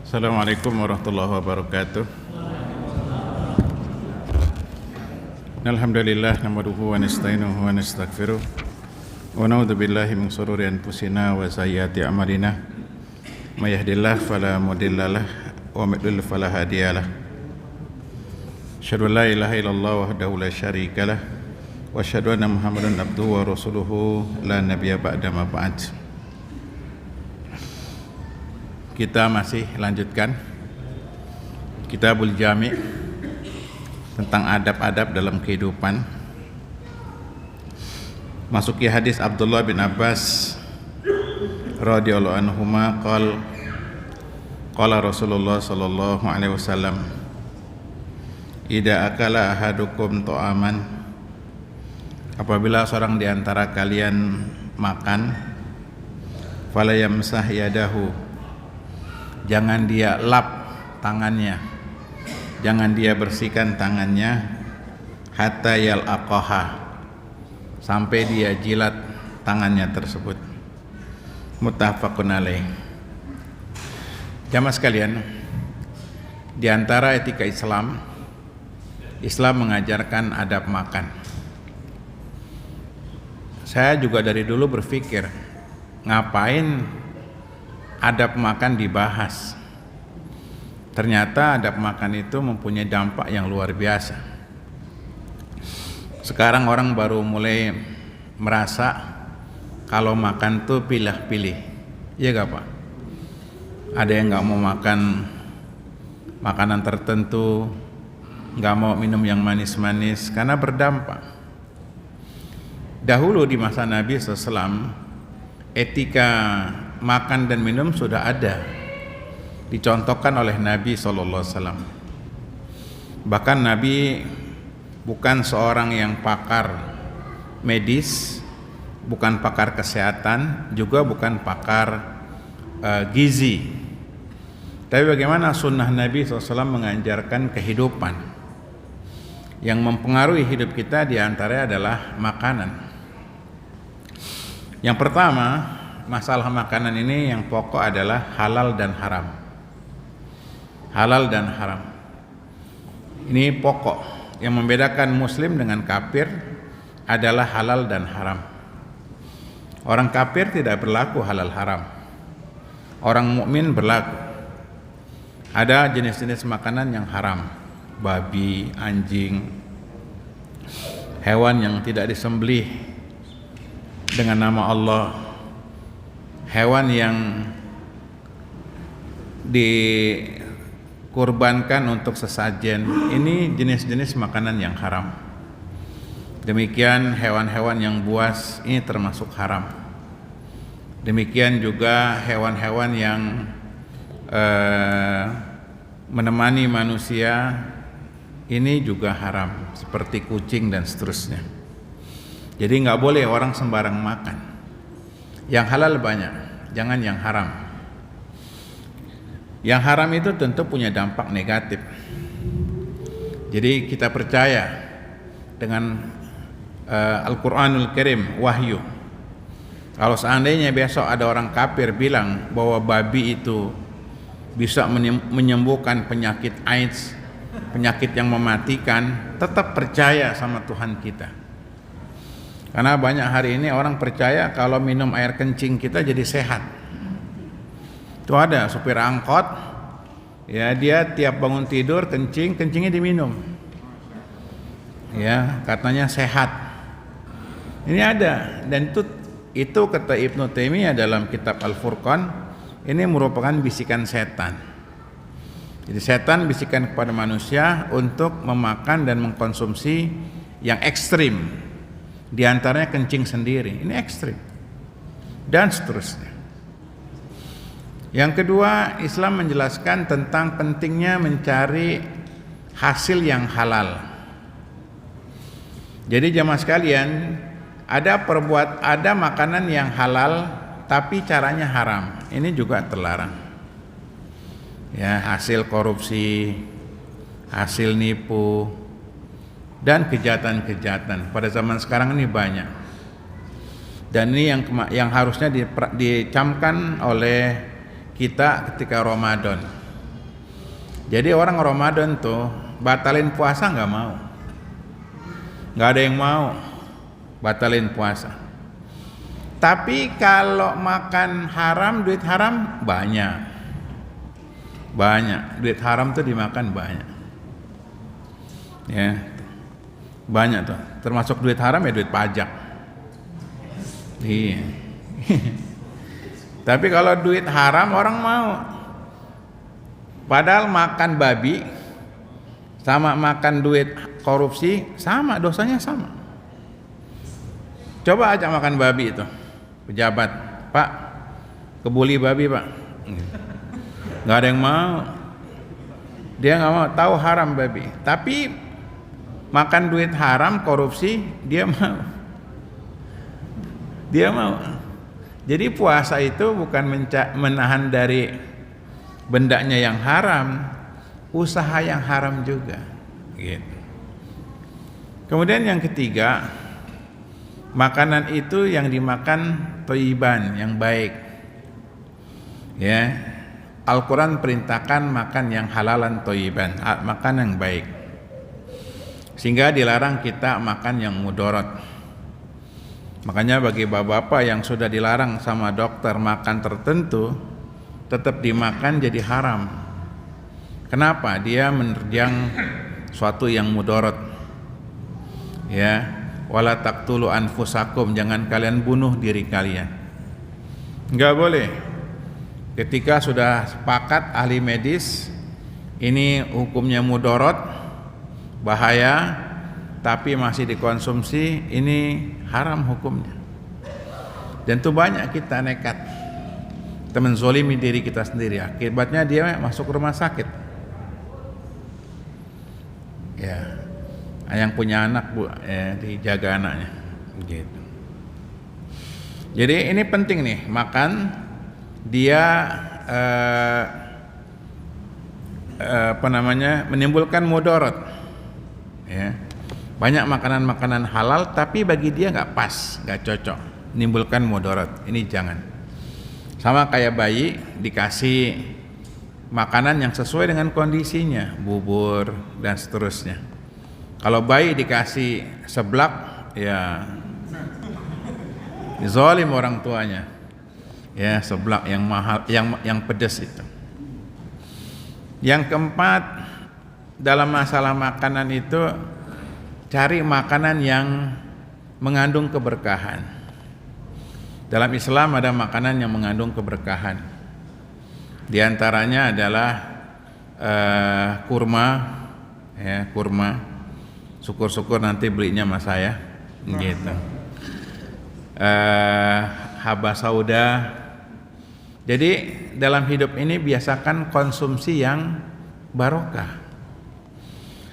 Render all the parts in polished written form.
Assalamualaikum warahmatullahi wabarakatuh. Alhamdulillah nahmaduhu wa nasta'inuhu wa nastaghfiruh wa na'udzu billahi min shururi anfusina wa sayyiati a'malina. May yahdihillahu fala mudhillalah wa may yudlil fala hadiyalah. Asyhadu an la ilaha illallah wahdahu la syarikalah wa asyhadu anna Muhammadan abduhu wa rasuluhu la nabiyya ba'da ma ba'd. Kita masih lanjutkan Kitabul Jami' tentang adab-adab dalam kehidupan. Masuki hadis Abdullah bin Abbas radhiyallahu anhuma qala Rasulullah sallallahu alaihi wasallam, idza akala ahadukum ta'aman, apabila seorang di antara kalian makan, fala yamsah yadahu, jangan dia lap tangannya, jangan dia bersihkan tangannya, hatta yal'aqaha, sampai dia jilat tangannya tersebut. Muttafaqun alaih. Jamaah sekalian, di antara etika Islam mengajarkan adab makan. Saya juga dari dulu berpikir, ngapain adab makan dibahas? Ternyata adab makan itu mempunyai dampak yang luar biasa. Sekarang orang baru mulai merasa kalau makan tuh pilih-pilih. Iya gak Pak? Ada yang gak mau makan makanan tertentu, gak mau minum yang manis-manis karena berdampak. Dahulu di masa Nabi SAW, etika makan dan minum sudah ada, dicontohkan oleh Nabi SAW. Bahkan Nabi bukan seorang yang pakar medis, bukan pakar kesehatan, juga bukan pakar gizi. Tapi bagaimana sunnah Nabi SAW mengajarkan kehidupan yang mempengaruhi hidup kita, diantaranya adalah makanan. Yang pertama, masalah makanan ini yang pokok adalah halal dan haram. Halal dan haram ini pokok. Yang membedakan muslim dengan kafir adalah halal dan haram. Orang kafir tidak berlaku halal haram, orang mukmin berlaku. Ada jenis-jenis makanan yang haram, babi, anjing, hewan yang tidak disembelih dengan nama Allah, hewan yang dikurbankan untuk sesajen. Ini jenis-jenis makanan yang haram. Demikian hewan-hewan yang buas, ini termasuk haram. Demikian juga hewan-hewan yang menemani manusia, ini juga haram, seperti kucing dan seterusnya. Jadi nggak boleh orang sembarang makan. Yang halal banyak, jangan yang haram. Yang haram itu tentu punya dampak negatif. Jadi kita percaya dengan Al-Quranul Karim, wahyu. Kalau seandainya besok ada orang kafir bilang bahwa babi itu bisa menyembuhkan penyakit AIDS, penyakit yang mematikan, tetap percaya sama Tuhan kita. Karena banyak hari ini orang percaya kalau minum air kencing kita jadi sehat. Itu ada supir angkot, ya, dia tiap bangun tidur kencingnya diminum, ya, katanya sehat. Ini ada, dan itu kata Ibnu Taimiyah dalam kitab Al-Furqan, ini merupakan bisikan setan. Jadi setan bisikan kepada manusia untuk memakan dan mengkonsumsi yang ekstrim. Di antaranya kencing sendiri, ini ekstrim, dan seterusnya. Yang kedua, Islam menjelaskan tentang pentingnya mencari hasil yang halal. Jadi jamaah sekalian, ada makanan yang halal tapi caranya haram, ini juga terlarang. Ya, hasil korupsi, hasil nipu, dan kejahatan-kejahatan pada zaman sekarang ini banyak. Dan ini yang harusnya dicamkan oleh kita ketika Ramadan. Jadi orang Ramadan tuh batalin puasa nggak mau, nggak ada yang mau batalin puasa. Tapi kalau makan haram, duit haram banyak, duit haram tuh dimakan banyak, ya banyak tuh. Termasuk duit haram ya duit pajak. Iya. Tapi kalau duit haram orang mau. Padahal makan babi sama makan duit korupsi sama, dosanya sama. Coba aja makan babi itu, pejabat, Pak, kebuli babi Pak, nggak ada yang mau. Dia nggak mau, tahu haram babi. Tapi makan duit haram, korupsi, dia mau. Dia mau. Jadi puasa itu bukan menahan dari bendanya yang haram, usaha yang haram juga, gitu. Kemudian yang ketiga, makanan itu yang dimakan thayyiban, yang baik. Ya, Al-Quran perintahkan makan yang halalan thayyiban, makan yang baik. Sehingga dilarang kita makan yang mudarat. Makanya bagi bapak-bapak yang sudah dilarang sama dokter makan tertentu, tetap dimakan jadi haram. Kenapa? Dia menerjang suatu yang mudarat. Ya, wala taqtulu anfusakum, jangan kalian bunuh diri kalian. Enggak boleh. Ketika sudah sepakat ahli medis ini hukumnya mudarat, bahaya, tapi masih dikonsumsi, ini haram hukumnya. Dan itu banyak kita nekat, kita menzolimi diri kita sendiri, akibatnya dia masuk rumah sakit. Ya, yang punya anak dijaga anaknya, gitu. Jadi ini penting nih, makan dia menimbulkan mudarat. Ya, banyak makanan-makanan halal, tapi bagi dia nggak pas, nggak cocok, menimbulkan mudarat. Ini jangan. Sama kayak bayi dikasih makanan yang sesuai dengan kondisinya, bubur dan seterusnya. Kalau bayi dikasih seblak, ya zalim orang tuanya. Ya, seblak yang mahal, yang pedas itu. Yang keempat, dalam masalah makanan itu cari makanan yang mengandung keberkahan. Dalam Islam ada makanan yang mengandung keberkahan. Di antaranya adalah kurma, ya, kurma. Syukur-syukur nanti belinya sama saya, gitu. Haba sauda. Jadi dalam hidup ini biasakan konsumsi yang barokah.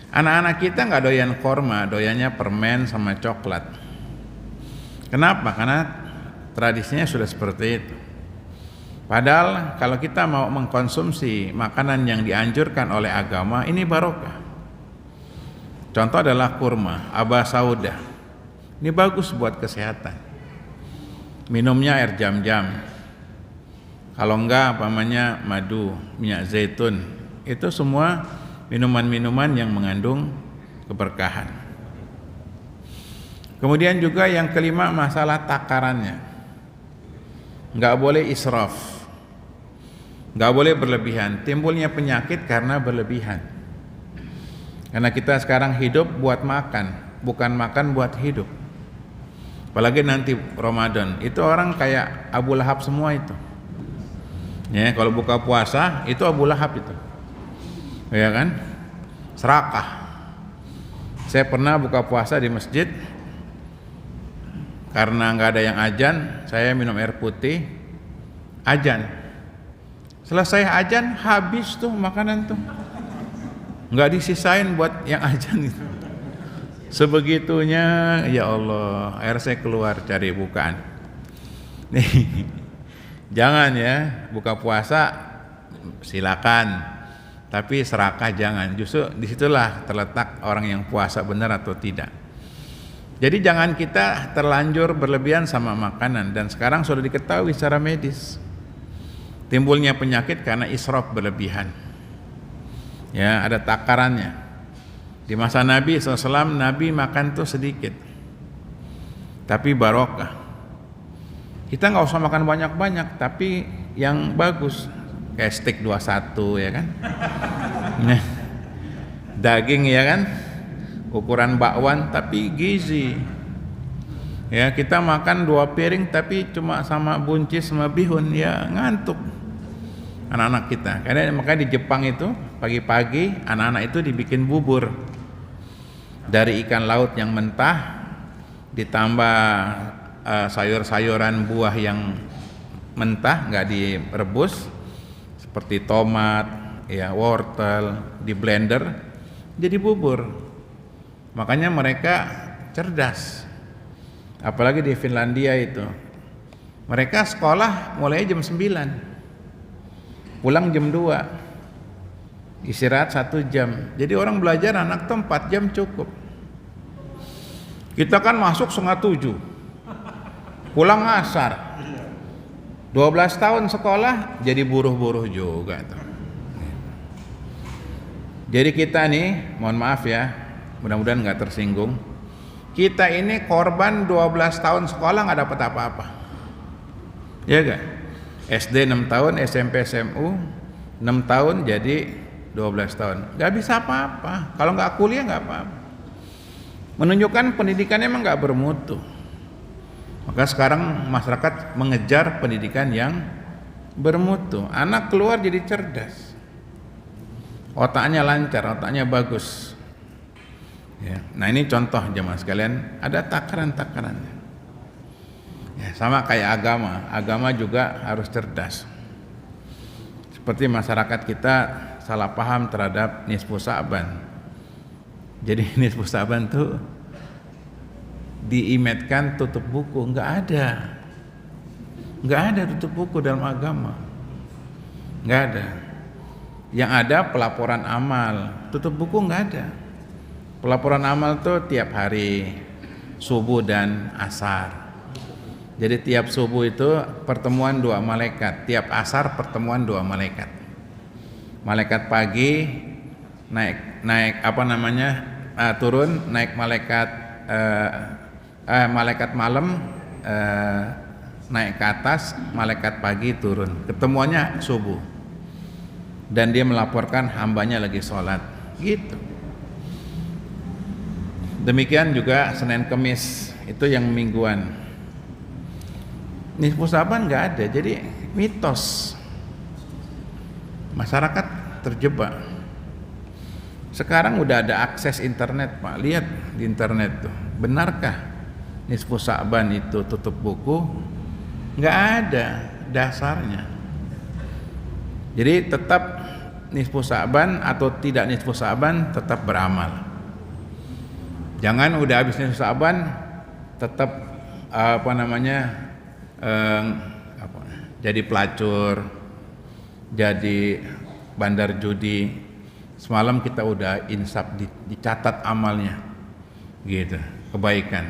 Anak-anak kita nggak doyan kurma, doyannya permen sama coklat. Kenapa? Karena tradisinya sudah seperti itu. Padahal kalau kita mau mengkonsumsi makanan yang dianjurkan oleh agama, ini barokah. Contoh adalah kurma, haba sauda. Ini bagus buat kesehatan. Minumnya air jam-jam. Kalau enggak, umpamanya madu, minyak zaitun. Itu semua minuman-minuman yang mengandung keberkahan. Kemudian juga yang kelima, masalah takarannya. Enggak boleh israf, enggak boleh berlebihan. Timbulnya penyakit karena berlebihan. Karena kita sekarang hidup buat makan, bukan makan buat hidup. Apalagi nanti Ramadan, itu orang kayak Abu Lahab semua itu. Ya, kalau buka puasa itu Abu Lahab itu, ya kan? Serakah. Saya pernah buka puasa di masjid, karena nggak ada yang azan, saya minum air putih, azan. Selesai azan, habis tuh makanan tuh, nggak disisain buat yang azan itu. Sebegitunya, ya Allah, air saya keluar cari bukaan. Nih, jangan ya, buka puasa silakan, tapi serakah jangan. Justru disitulah terletak orang yang puasa benar atau tidak. Jadi jangan kita terlanjur berlebihan sama makanan. Dan sekarang sudah diketahui secara medis, timbulnya penyakit karena israf berlebihan. Ya, ada takarannya. Di masa Nabi SAW, Nabi makan tuh sedikit, tapi barokah. Kita nggak usah makan banyak-banyak, tapi yang bagus, kayak steak 21 ya kan. Nah, daging ya kan, ukuran bakwan tapi gizi. Ya, kita makan 2 piring tapi cuma sama buncis sama bihun, ya ngantuk anak-anak kita. Karena makanya di Jepang itu pagi-pagi anak-anak itu dibikin bubur dari ikan laut yang mentah, ditambah sayur-sayuran buah yang mentah, nggak direbus, seperti tomat, ya wortel, di blender jadi bubur. Makanya mereka cerdas. Apalagi di Finlandia itu, mereka sekolah mulai jam 9, pulang jam 2, istirahat 1 jam. Jadi orang belajar anak tuh 4 jam cukup. Kita kan masuk 6:30, pulang asar. 12 tahun sekolah jadi buruh-buruh juga tuh. Jadi kita nih, mohon maaf ya, mudah-mudahan nggak tersinggung. Kita ini korban 12 tahun sekolah nggak dapat apa-apa. Ya gak? SD 6 tahun, SMP SMU 6 tahun jadi 12 tahun, nggak bisa apa-apa. Kalau nggak kuliah nggak apa-apa. Menunjukkan pendidikannya emang nggak bermutu. Maka sekarang masyarakat mengejar pendidikan yang bermutu. Anak keluar jadi cerdas, otaknya lancar, otaknya bagus. Ya. Nah ini contoh jemaah sekalian, ada takaran-takarannya. Ya, sama kayak agama, agama juga harus cerdas. Seperti masyarakat kita salah paham terhadap nisfu Sa'ban. Jadi nisfu Sa'ban tuh diimetkan tutup buku, nggak ada tutup buku dalam agama, nggak ada. Yang ada pelaporan amal, tutup buku nggak ada. Pelaporan amal tuh tiap hari subuh dan asar. Jadi tiap subuh itu pertemuan 2 malaikat, tiap asar pertemuan 2 malaikat. Malaikat pagi naik apa namanya turun, naik malaikat malaikat malam naik ke atas, malaikat pagi turun. Ketemuannya subuh. Dan dia melaporkan hambanya lagi sholat. Gitu. Demikian juga Senin Kemis, itu yang mingguan. Nisfu Sa'ban nggak ada, jadi mitos. Masyarakat terjebak. Sekarang udah ada akses internet, Pak. Lihat di internet tuh. Benarkah nisfu Sa'ban itu tutup buku? Nggak ada dasarnya. Jadi tetap nisfu Sa'ban atau tidak nisfu Sa'ban tetap beramal. Jangan udah habis nisfu Sa'ban tetap jadi pelacur, jadi bandar judi. Semalam kita udah insaf, dicatat amalnya, gitu, kebaikan.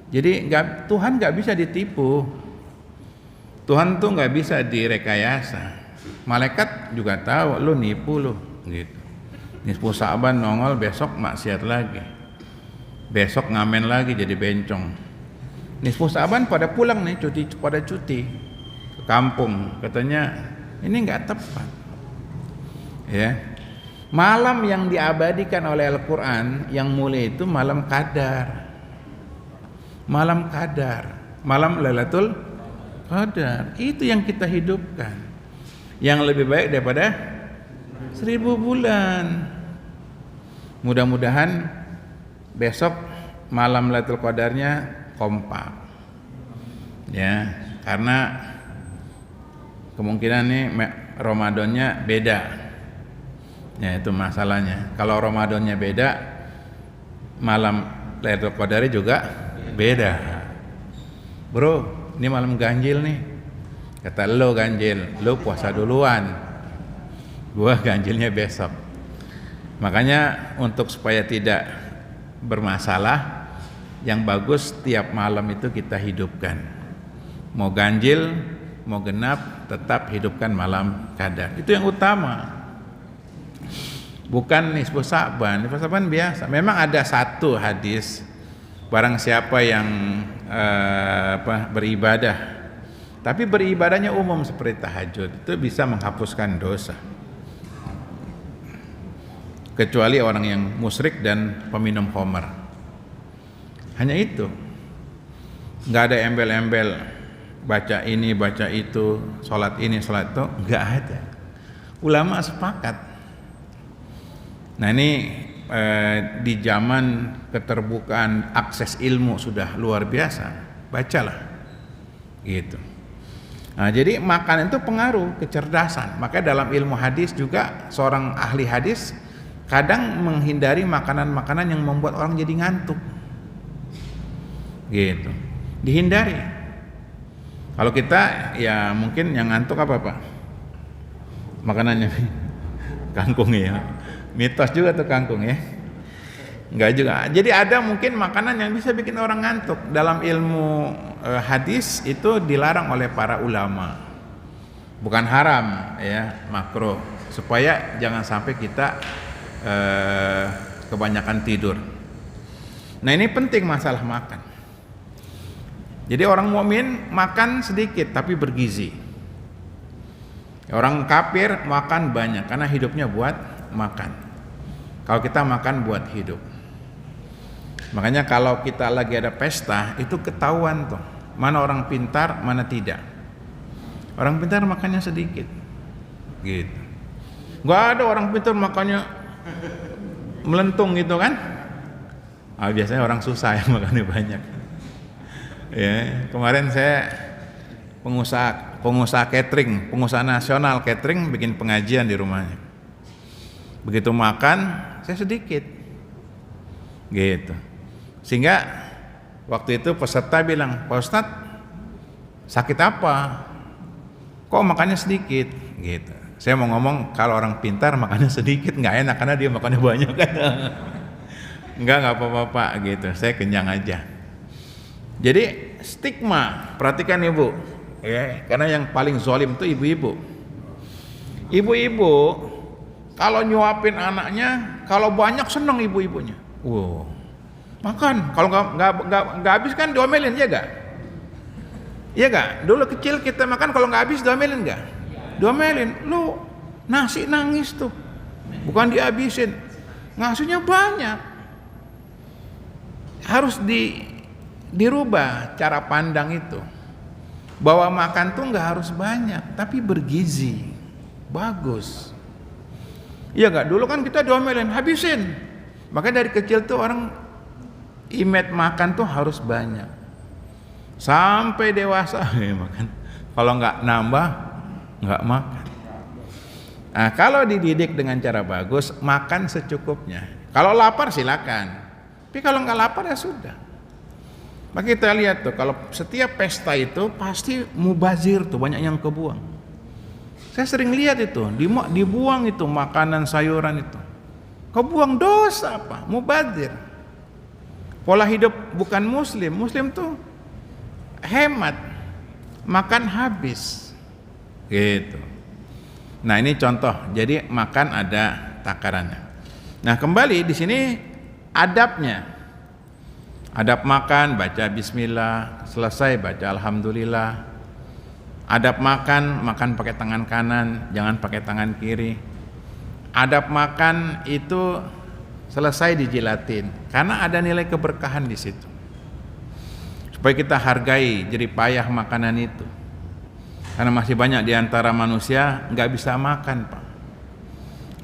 Jadi Tuhan nggak bisa ditipu. Tuhan tuh nggak bisa direkayasa. Malaikat juga tahu lu nipu lu, gitu. Nisfu Sa'ban nongol, besok maksiat lagi, besok ngamen lagi jadi bencong. Nisfu Sa'ban pada pulang nih, pada cuti ke kampung, katanya ini nggak tepat. Ya, malam yang diabadikan oleh Al-Quran yang mulia itu malam Qadar, malam Lailatul Qadar. Itu yang kita hidupkan, yang lebih baik daripada 1000 bulan. Mudah-mudahan besok malam Lailatul Qadarnya kompak, ya, karena kemungkinan nih Ramadannya beda. Ya, itu masalahnya. Kalau Ramadannya beda, malam Lailatul Qadar juga beda. Bro, ini malam ganjil nih. Kata lo ganjil, lo puasa duluan. Gua ganjilnya besok. Makanya untuk supaya tidak bermasalah, yang bagus tiap malam itu kita hidupkan. Mau ganjil, mau genap, tetap hidupkan malam Qadar. Itu yang utama. bukan nisfu Sa'ban. Nisfu Sa'ban biasa. Memang ada satu hadis, barang siapa yang beribadah, tapi beribadahnya umum seperti tahajud, itu bisa menghapuskan dosa. Kecuali orang yang musyrik dan peminum khamar. Hanya itu. Nggak ada embel-embel baca ini, baca itu, sholat ini, sholat itu, nggak ada. Ulama sepakat. Nah ini di zaman keterbukaan akses ilmu sudah luar biasa, bacalah gitu. Nah, jadi makan itu pengaruh kecerdasan. Maka dalam ilmu hadis juga seorang ahli hadis kadang menghindari makanan-makanan yang membuat orang jadi ngantuk gitu, dihindari. Kalau kita ya mungkin yang ngantuk apa Pak? Makanannya kangkung ya. Mitos juga tuh kangkung ya. Enggak juga. Jadi ada mungkin makanan yang bisa bikin orang ngantuk. Dalam ilmu hadis itu dilarang oleh para ulama. Bukan haram ya, makruh. Supaya jangan sampai kita kebanyakan tidur. Nah, ini penting masalah makan. Jadi orang mukmin makan sedikit tapi bergizi. Orang kafir makan banyak karena hidupnya buat makan. Kalau kita makan buat hidup. Makanya kalau kita lagi ada pesta itu ketahuan tuh mana orang pintar, mana tidak. Orang pintar makannya sedikit. Gitu. Gak ada orang pintar makannya melentung gitu kan. Biasanya orang susah yang makannya banyak. Ya, kemarin saya pengusaha catering, pengusaha nasional catering bikin pengajian di rumahnya. Begitu makan, saya sedikit, gitu. Sehingga waktu itu peserta bilang, Pak Ustadz, sakit apa? Kok makannya sedikit? Gitu. Saya mau ngomong kalau orang pintar makannya sedikit nggak enak karena dia makannya banyak kan. Enggak apa-apa Pak, gitu. Saya kenyang aja. Jadi stigma, perhatikan ibu, ya, karena yang paling zalim itu ibu-ibu. Ibu-ibu kalau nyuapin anaknya, kalau banyak seneng ibu-ibunya. Wow, makan. Kalau nggak habis kan diomelin, ya gak? Iya gak? Dulu kecil kita makan kalau nggak habis diomelin gak? Diomelin. Lu nasi nangis tuh, bukan dihabisin. Ngasihnya banyak. Harus dirubah cara pandang itu, bahwa makan tuh nggak harus banyak tapi bergizi, bagus. Iya nggak? Dulu kan kita diomelin habisin, makanya dari kecil tuh orang image makan tuh harus banyak sampai dewasa ya makan. Kalau nggak nambah nggak makan. Nah, kalau dididik dengan cara bagus, makan secukupnya. Kalau lapar silakan, tapi kalau nggak lapar ya sudah. Maka kita lihat tuh, kalau setiap pesta itu pasti mubazir tuh, banyak yang kebuang. Saya sering lihat itu, dibuang itu makanan sayuran itu. Kebuang, dosa apa? Mubazir. Pola hidup bukan muslim. Muslim tuh hemat, makan habis. Gitu. Nah, ini contoh. Jadi makan ada takarannya. Nah, kembali di sini adabnya. Adab makan, baca bismillah, selesai baca alhamdulillah. Adab makan, makan pakai tangan kanan, jangan pakai tangan kiri. Adab makan itu selesai dijilatin, karena ada nilai keberkahan di situ. Supaya kita hargai jerih payah makanan itu. Karena masih banyak di antara manusia nggak bisa makan, Pak.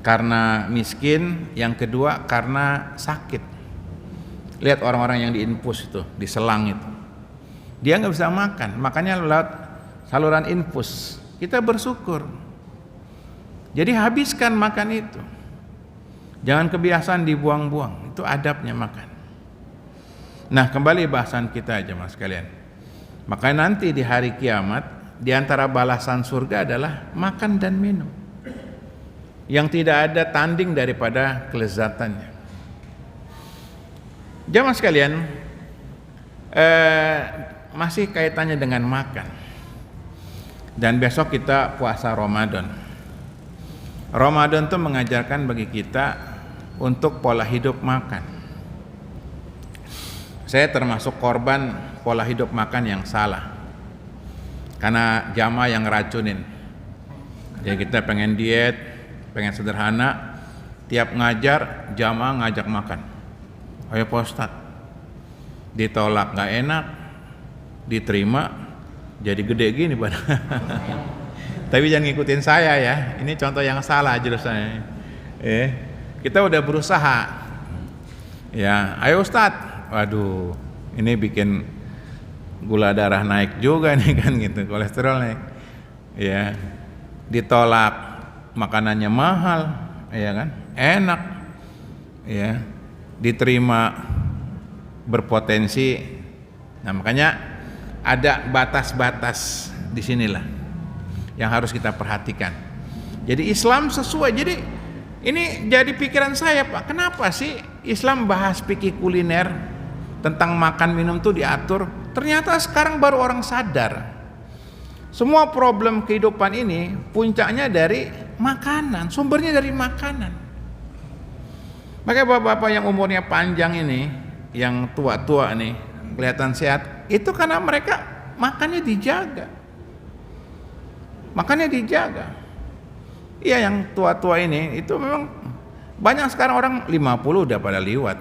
Karena miskin, yang kedua karena sakit. Lihat orang-orang yang diinfus itu, diselang itu, dia nggak bisa makan, makanya lewat saluran infus. Kita bersyukur. Jadi habiskan makan itu, jangan kebiasaan dibuang-buang. Itu adabnya makan. Nah, kembali bahasan kita aja mas sekalian. Maka nanti di hari kiamat, di antara balasan surga adalah makan dan minum, yang tidak ada tanding daripada kelezatannya. Jamaah sekalian, masih kaitannya dengan makan. Dan besok kita puasa Ramadan. Ramadan tuh mengajarkan bagi kita untuk pola hidup makan. Saya termasuk korban pola hidup makan yang salah, karena jamaah yang racunin. Jadi kita pengen diet, pengen sederhana, tiap ngajar jamaah ngajak makan. Ayo Pak Ustadz, ditolak nggak enak, diterima jadi gede gini badan. Tapi jangan ngikutin saya ya, ini contoh yang salah jurusannya. Kita udah berusaha, ya ayo Ustadz, waduh ini bikin gula darah naik juga nih kan gitu, kolesterol naik, ya ditolak, makanannya mahal, ya kan, enak, ya diterima berpotensi. Nah makanya ada batas-batas di sinilah yang harus kita perhatikan. Jadi Islam sesuai. Jadi ini jadi pikiran saya, Pak, kenapa sih Islam bahas fikih kuliner tentang makan minum tuh diatur? Ternyata sekarang baru orang sadar semua problem kehidupan ini puncaknya dari makanan, sumbernya dari makanan. Makanya bapak-bapak yang umurnya panjang ini, yang tua-tua nih, kelihatan sehat, itu karena mereka makannya dijaga. Makannya dijaga. Iya, yang tua-tua ini itu memang banyak sekarang orang 50 udah pada liwat,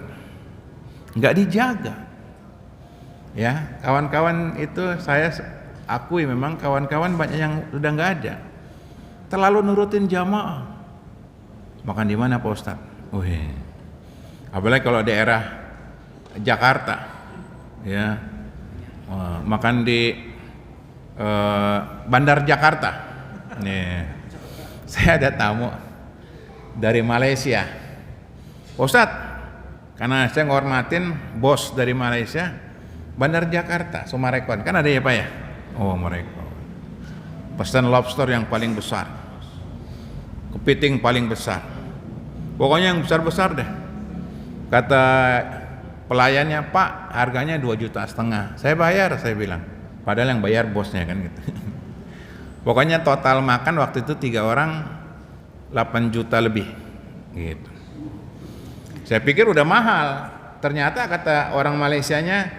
nggak dijaga. Ya, kawan-kawan itu saya akui memang kawan-kawan banyak yang udah nggak ada, terlalu nurutin jamaah. Makan di mana Pak Ustadz? Apalagi kalau daerah Jakarta, ya makan di Bandar Jakarta. Nih, saya ada tamu dari Malaysia, Ustadz, karena saya ngormatin bos dari Malaysia, Bandar Jakarta, Sumarekon, kan ada ya Pak ya? Oh mereka pesan lobster yang paling besar, kepiting paling besar, pokoknya yang besar-besar deh. Kata pelayannya, Pak harganya 2,5 juta. Saya bayar, saya bilang, padahal yang bayar bosnya kan gitu. Pokoknya total makan waktu itu 3 orang 8 juta lebih gitu. Saya pikir udah mahal, ternyata kata orang Malaysianya,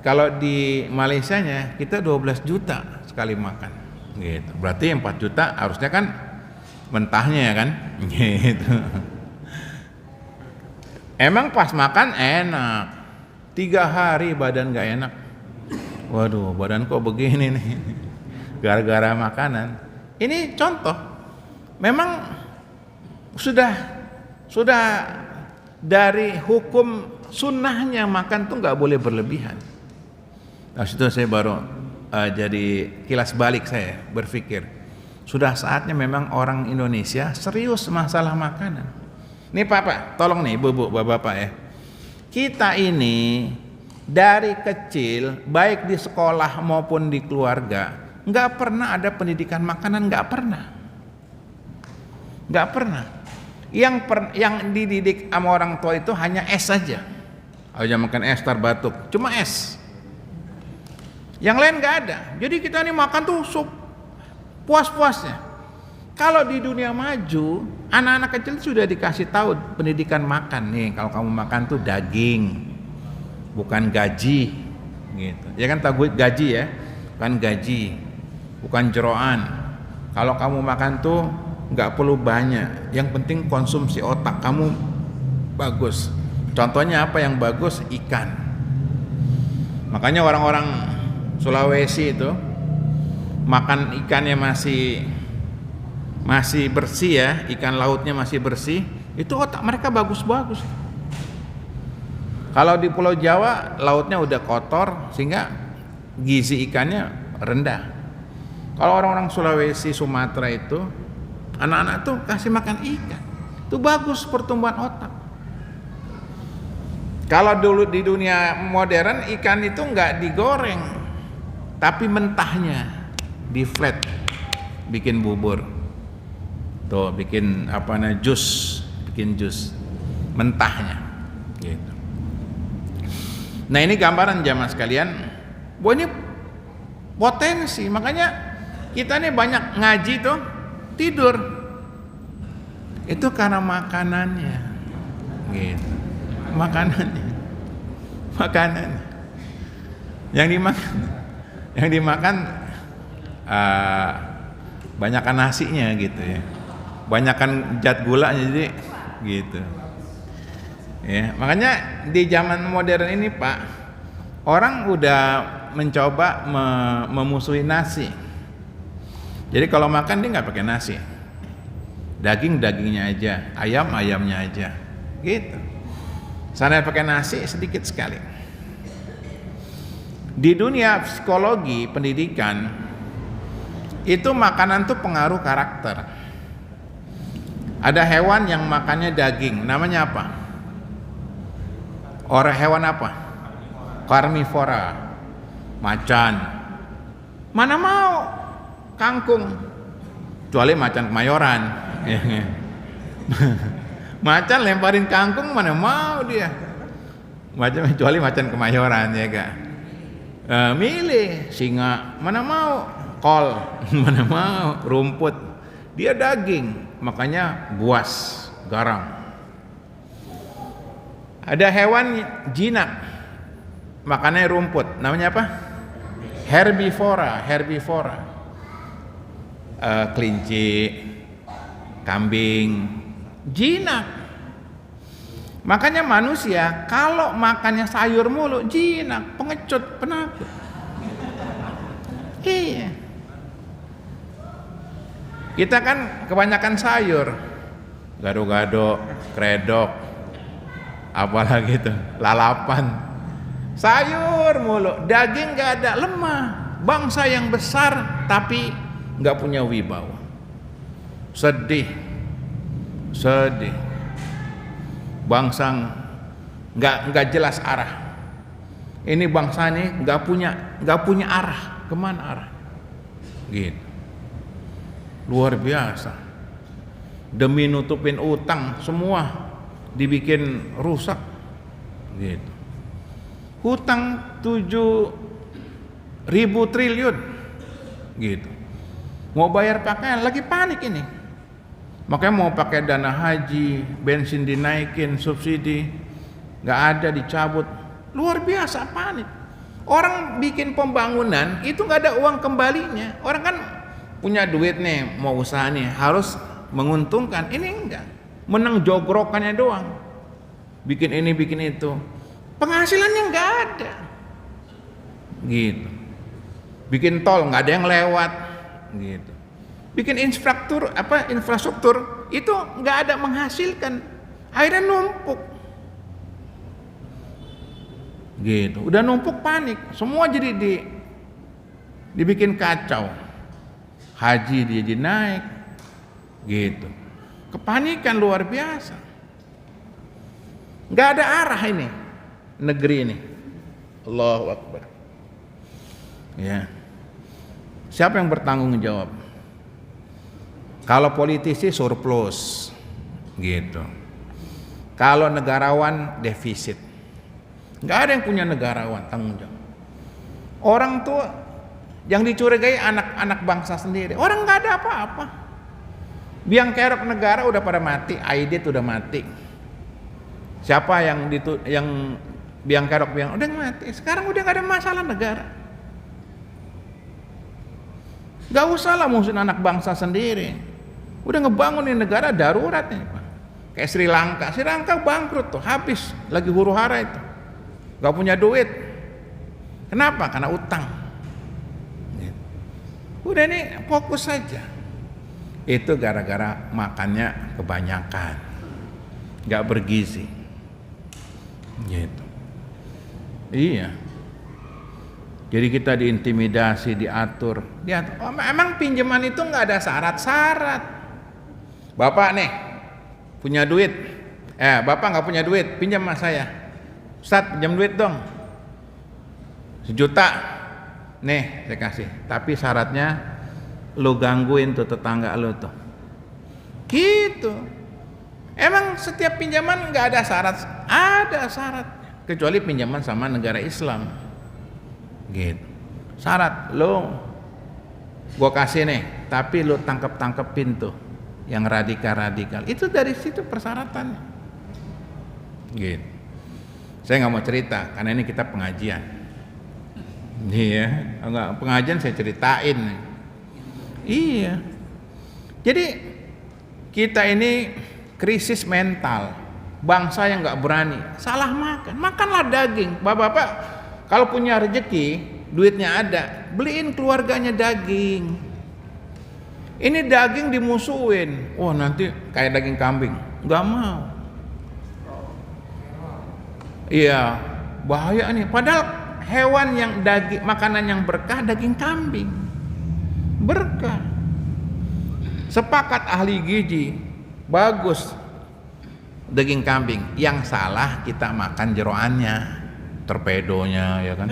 kalau di Malaysianya kita 12 juta sekali makan gitu. Berarti 4 juta harusnya kan mentahnya ya kan gitu. Emang pas makan enak, 3 hari badan gak enak. Waduh, badan kok begini nih, gara-gara makanan. Ini contoh, memang sudah dari hukum sunnahnya makan tuh gak boleh berlebihan. Nah situ saya baru jadi kilas balik, saya berpikir sudah saatnya memang orang Indonesia serius masalah makanan. Nih Pak, tolong nih ibu-ibu, bapak-bapak ya. Kita ini dari kecil, baik di sekolah maupun di keluarga, nggak pernah ada pendidikan makanan, nggak pernah. Yang dididik sama orang tua itu hanya es saja. Aja makan es, tar batuk, cuma es. Yang lain nggak ada. Jadi kita ini makan tuh sup puas-puasnya. Kalau di dunia maju, anak-anak kecil sudah dikasih tahu pendidikan makan nih. Kalau kamu makan tuh daging, bukan gaji, gitu. Ya kan tahu gaji ya, bukan gaji, bukan jeroan. Kalau kamu makan tuh nggak perlu banyak, yang penting konsumsi otak kamu bagus. Contohnya apa yang bagus? Ikan. Makanya orang-orang Sulawesi itu makan ikannya masih bersih ya, ikan lautnya masih bersih, itu otak mereka bagus-bagus. Kalau di Pulau Jawa lautnya udah kotor sehingga gizi ikannya rendah. Kalau orang-orang Sulawesi, Sumatera itu anak-anak tuh kasih makan ikan, itu bagus pertumbuhan otak. Kalau dulu di dunia modern ikan itu nggak digoreng, tapi mentahnya di flat, bikin bubur. Tuh bikin jus mentahnya gitu. Nah ini gambaran jamaah sekalian bahwa ini potensi. Makanya kita nih banyak ngaji tuh tidur, Itu karena makanannya, gitu. Makanan yang dimakan banyakan nasinya gitu ya, banyakan zat gulanya, jadi gitu ya. Makanya di zaman modern ini Pak, orang udah mencoba memusuhi nasi. Jadi kalau makan dia nggak pakai nasi, dagingnya aja, ayamnya aja, gitu. Sana pakai nasi sedikit sekali. Di dunia psikologi pendidikan itu makanan tuh pengaruh karakter. Ada hewan yang makannya daging, namanya apa? Hewan apa? Karnivora. Macan. Mana mau kangkung, kecuali macan Kemayoran. Macan lemparin kangkung mana mau dia. Kecuali macan Kemayoran ya Kak. Milih singa, mana mau kol, mana mau rumput. Dia daging, makanya buas, garang. Ada hewan jinak, makannya rumput, namanya apa? Herbivora. Kelinci, kambing, jinak. Makanya manusia kalau makannya sayur mulu, jinak, pengecut, penakut. Iya. Kita kan kebanyakan sayur, gado-gado, kredok, apalagi itu, lalapan. Sayur mulu, daging gak ada, lemah. Bangsa yang besar tapi gak punya wibawa. Sedih. Bangsa nggak jelas arah. Ini bangsa ini nggak punya arah, kemana arah? Gitu. Luar biasa. Demi nutupin utang semua dibikin rusak. Gitu. Hutang 7.000 triliun. Gitu. Mau bayar pakaian lagi panik ini. Makanya mau pakai dana haji, bensin dinaikin, subsidi nggak ada, dicabut. Luar biasa panik. Orang bikin pembangunan itu nggak ada uang kembalinya. Orang kan punya duit nih, mau usaha nih, harus menguntungkan. Ini enggak, menang jogrokannya doang. Bikin ini, bikin itu, penghasilannya nggak ada. Gitu. Bikin tol nggak ada yang lewat. Gitu. Bikin infrastruktur itu nggak ada menghasilkan, akhirnya numpuk. Gitu, udah numpuk panik, semua jadi dibikin kacau. Haji dia jadi naik, gitu, kepanikan luar biasa. Nggak ada arah ini negeri ini. Allahu Akbar. Ya, siapa yang bertanggung jawab? Kalau politisi surplus, gitu. Kalau negarawan defisit. Nggak ada yang punya negarawan tanggung jawab. Orang tuh yang dicurigai anak-anak bangsa sendiri. Orang nggak ada apa-apa. Biang kerok negara udah pada mati, Aidit udah mati. Siapa yang biang kerok udah mati. Sekarang udah nggak ada masalah negara. Nggak usah lah musuhin anak bangsa sendiri. Udah ngebangunin negara darurat nih Pak. Kayak Sri Lanka bangkrut tuh, habis lagi huru-hara itu, gak punya duit. Kenapa? Karena utang. Udah nih fokus saja. Itu gara-gara makannya kebanyakan, gak bergizi. Gitu. Iya. Jadi kita diintimidasi, diatur. Emang pinjaman itu nggak ada syarat-syarat. Bapak nih punya duit, bapak nggak punya duit, pinjam sama saya. Ustadz pinjam duit dong, 1 juta. Nih saya kasih, tapi syaratnya lo gangguin tuh tetangga lo tuh. Gitu. Emang setiap pinjaman nggak ada syarat? Ada syarat, kecuali pinjaman sama negara Islam. Gitu. Syarat lo, gua kasih nih, tapi lo tangkep-tangkepin tuh yang radikal-radikal. Itu dari situ persyaratannya. Gitu. Saya nggak mau cerita karena ini kita pengajian. Iya, enggak pengajian saya ceritain. Iya. Jadi kita ini krisis mental, bangsa yang nggak berani, salah makan, makanlah daging. Bapak-bapak kalau punya rezeki, duitnya ada, beliin keluarganya daging. Ini daging dimusuhin, wah nanti kayak daging kambing, nggak mau. Iya, bahaya nih. Padahal hewan yang daging, makanan yang berkah daging kambing, berkah. Sepakat ahli gizi, bagus daging kambing. Yang salah kita makan jeroannya, torpedonya, ya kan.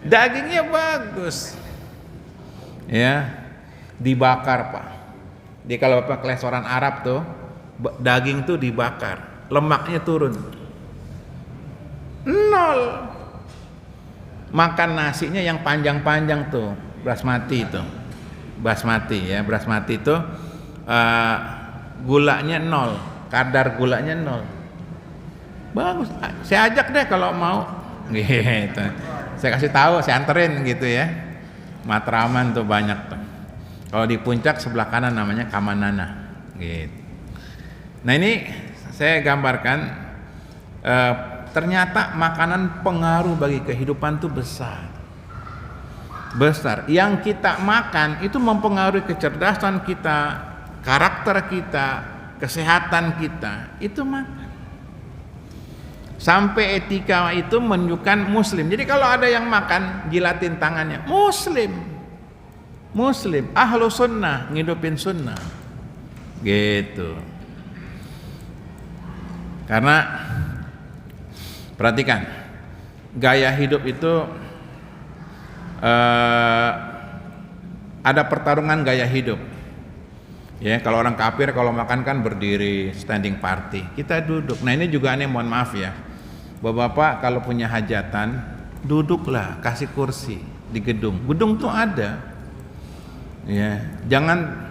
Dagingnya bagus, ya, dibakar Pak. Jadi kalau Bapak ke restoran Arab tuh, daging tuh dibakar, lemaknya turun, 0. Makan nasinya yang panjang-panjang tuh, basmati itu, basmati ya, basmati itu gulanya 0, kadar gulanya 0. Bagus, saya ajak deh kalau mau, gitu. Saya kasih tahu, saya anterin gitu ya. Matraman tuh banyak tuh. Kalau di puncak sebelah kanan namanya Kamanana, gitu. Nah ini saya gambarkan. Ternyata makanan pengaruh bagi kehidupan itu besar. Yang kita makan itu mempengaruhi kecerdasan kita, karakter kita, kesehatan kita. Itu makan. Sampai etika itu menunjukkan muslim. Jadi kalau ada yang makan jilatin tangannya, muslim, ahlu sunnah, ngidupin sunnah, gitu. Karena perhatikan, gaya hidup itu ada pertarungan gaya hidup. Ya, kalau orang kafir kalau makan kan berdiri, standing party. Kita duduk. Nah ini juga aneh, mohon maaf ya. Bapak-bapak kalau punya hajatan, duduklah, kasih kursi di gedung. Gedung tuh ada. Ya, jangan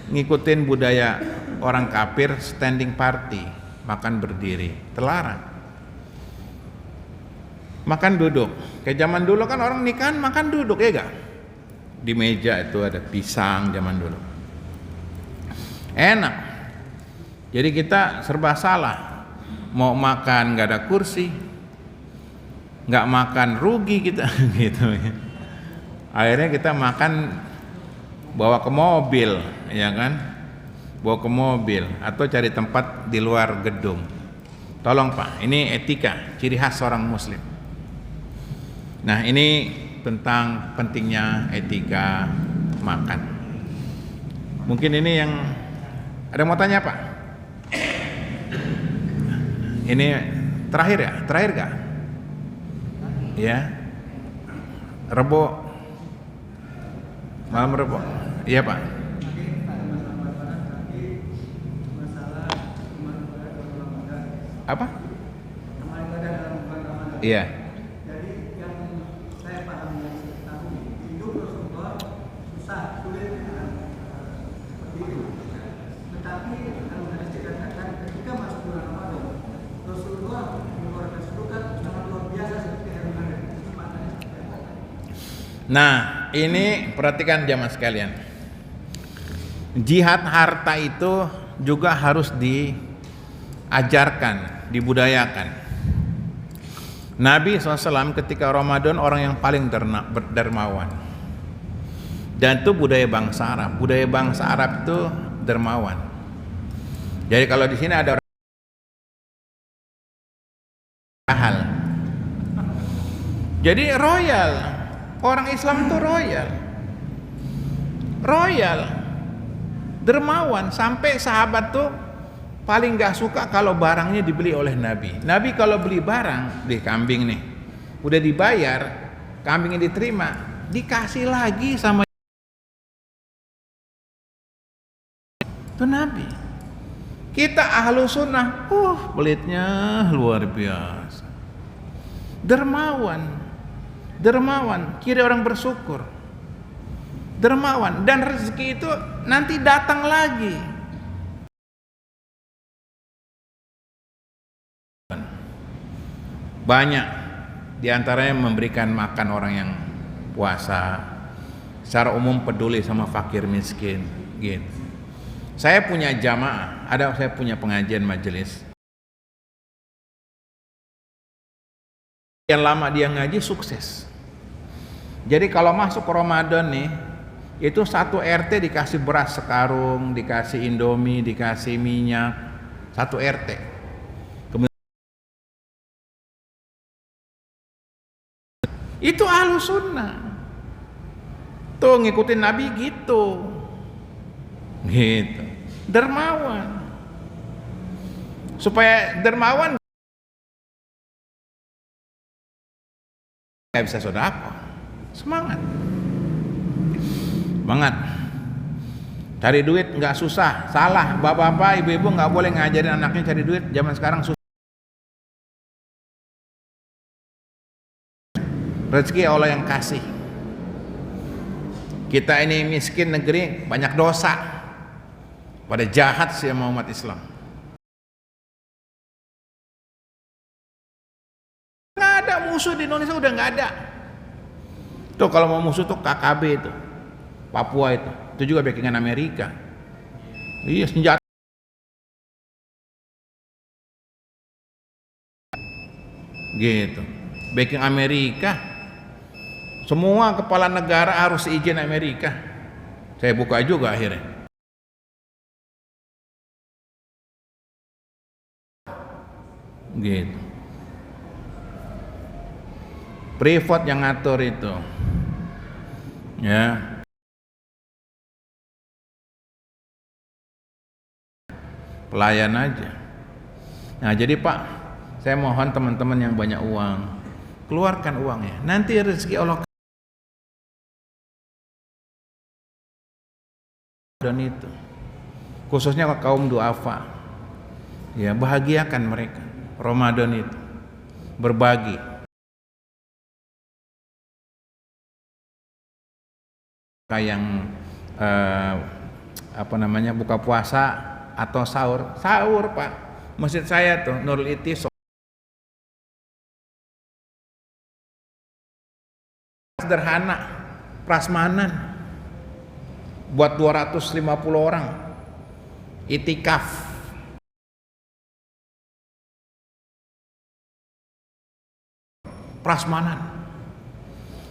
ngikutin budaya orang kafir standing party, makan berdiri, terlarang. Makan duduk. Kayak zaman dulu kan orang nikahan makan duduk, ya gak? Di meja itu ada pisang zaman dulu. Enak. Jadi kita serba salah. Mau makan nggak ada kursi, nggak makan rugi kita, gitu. Akhirnya kita makan bawa ke mobil, ya kan? Bawa ke mobil atau cari tempat di luar gedung. Tolong Pak, ini etika, ciri khas seorang muslim. Nah ini tentang pentingnya etika makan. Mungkin ini yang ada mau tanya Pak? Ini terakhir ya? Terakhir gak? Ya, Rebo, malam Rebo. Iya Pak. Apa? Iya. Nah, ini perhatikan jamaah sekalian. Jihad harta itu juga harus diajarkan, dibudayakan. Nabi SAW ketika Ramadan orang yang paling dermawan. Dan itu budaya bangsa Arab. Budaya bangsa Arab itu dermawan. Jadi kalau di sini ada orang hal. Jadi royal. Orang Islam itu royal, dermawan, sampai sahabat tuh paling gak suka kalau barangnya dibeli oleh Nabi. Nabi kalau beli barang, di kambing nih, udah dibayar, kambingnya diterima, dikasih lagi sama itu Nabi. Kita ahlu sunnah, pelitnya luar biasa, dermawan, ciri orang bersyukur. dermawan, dan rezeki itu nanti datang lagi. Banyak diantaranya memberikan makan orang yang puasa, secara umum peduli sama fakir miskin gitu. Saya punya jamaah, saya punya pengajian majelis. Yang lama dia ngaji sukses. Jadi kalau masuk Ramadan nih, itu satu RT dikasih beras sekarung, dikasih Indomie, dikasih minyak, satu RT. Itu Ahlus Sunnah. Tuh ngikutin Nabi gitu. Gitu. Dermawan. Supaya dermawan nggak bisa sedekah. Semangat. Semangat. Cari duit nggak susah. Salah. Bapak-bapak, ibu-ibu nggak boleh ngajarin anaknya cari duit. Zaman sekarang susah. Rezeki Allah yang kasih. Kita ini miskin negeri, banyak dosa. Pada jahat sih sama umat Islam. Nggak ada musuh di Indonesia, udah nggak ada. Tuh kalau mau musuh tuh KKB itu, Papua itu juga backingan Amerika. Iya, senjata. Gitu, backing Amerika. Semua kepala negara harus izin Amerika. Saya buka juga akhirnya. Gitu. Privat yang ngatur itu. Ya. Pelayan aja. Nah, jadi Pak, saya mohon teman-teman yang banyak uang, keluarkan uangnya. Nanti rezeki Allah dan itu khususnya kaum duafa, ya, bahagiakan mereka. Ramadan itu berbagi. Kayak yang buka puasa atau sahur Pak, masjid saya tuh Nurul Itis sederhana, prasmanan buat 250 orang itikaf. Prasmanan,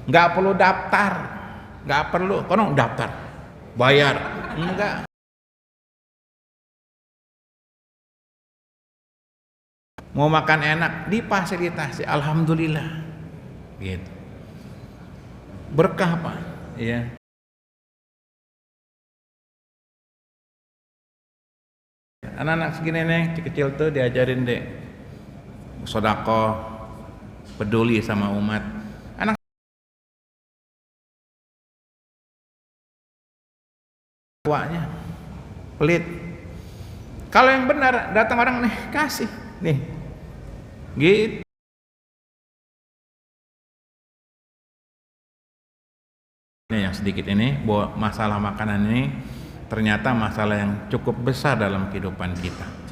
nggak perlu daftar, nggak perlu kono daftar bayar, enggak. Mau makan enak difasilitasi, alhamdulillah gitu. Berkah Pak, ya. Anak-anak segini nih kecil tuh diajarin deh sedekah, peduli sama umat. Anak tuanya pelit. Kalau yang benar datang orang nih kasih nih, gitu. Ini yang sedikit ini bahwa masalah makanan ini ternyata masalah yang cukup besar dalam kehidupan kita.